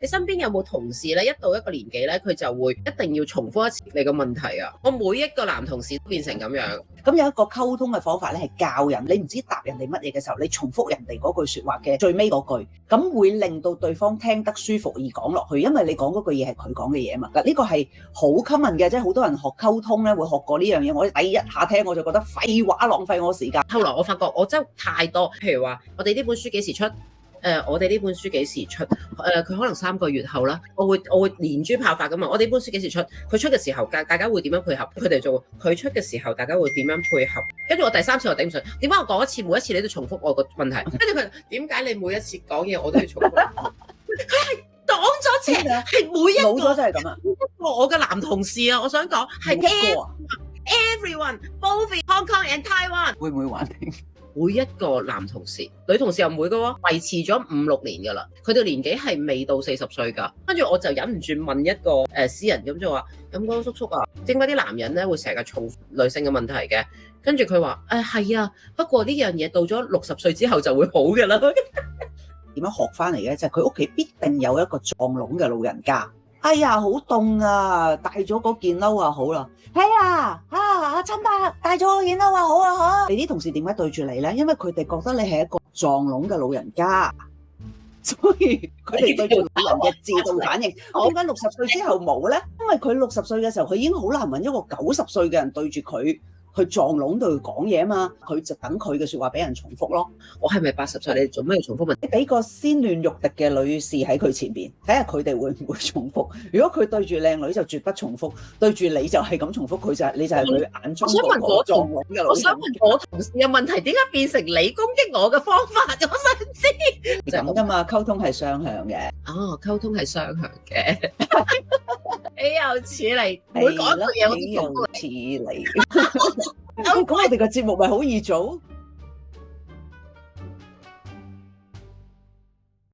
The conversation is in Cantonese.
你身邊有冇同事咧，一到一個年紀咧，佢就會一定要重複一次你嘅問題啊？我每一個男同事都變成咁樣。咁有一個溝通嘅方法咧，係教人，你唔知答人哋乜嘢嘅時候，你重複人哋嗰句説話嘅最尾嗰句，咁會令到對方聽得舒服而講落去，因為你講嗰句嘢係佢講嘅嘢嘛。嗱，呢個係好 common 嘅，即係好多人學溝通咧會學過呢樣嘢。我第一下聽我就覺得廢話，浪費我時間。後來我發覺我真係太多，譬如話我哋呢本書幾時出？我哋呢本書幾時出？佢可能3個月後啦，我會連珠炮發噶嘛。我哋呢本書幾時出？佢出嘅時候，大家會點樣配合？佢哋做佢出嘅時候，大家會點樣配合？跟住我第3次我頂唔順，點解我講一次，每一次你都重複我個問題？跟住佢點解你每一次講嘢我都要重複？佢係擋咗邪，係每一個冇咗就係咁啊！我嘅男同事啊，我想講係一個 everyone both in Hong Kong and Taiwan 會唔會玩？每一個男同事，女同事又唔會嘅喎，維持咗5-6年㗎啦。佢哋年紀係未到40歲㗎。跟住我就忍唔住問一個私人咁就話：咁江叔叔啊，點解啲男人咧會成日重複女性嘅問題嘅？跟住佢話：係啊，不過呢樣嘢到咗60歲之後就會好嘅啦。點樣學翻嚟嘅？就係佢屋企必定有一個撞聾嘅老人家。哎呀，好凍啊！帶咗嗰件褸啊，好啦。係啊，阿陳伯帶咗嗰件褸啊，好啊，你啲同事點解對住你咧？因為佢哋覺得你係一個撞聾嘅老人家，所以佢哋對住老人嘅自動反應。點解60歲之後冇咧？因為佢60歲嘅時候，佢已經好難揾一個90歲嘅人對住佢。去撞聾對佢講嘢啊嘛，佢就等佢嘅説話俾人重複咯。我係咪80歲？你做咩要重複問？你俾個鮮嫩欲滴嘅女士喺佢前邊，睇下佢哋會唔會重複。如果佢對住靚女就絕不重複，對住你就係咁重複，你就係佢眼中嗰個撞聾嘅老人。我想問我同事嘅問題點解變成你攻擊我嘅方法？我想知。咁噶嘛，溝通係雙向嘅。哦，溝通係雙向嘅。豈有此理！每講一句嘢我都重複。豈有此理！咁我哋個節目咪好易做。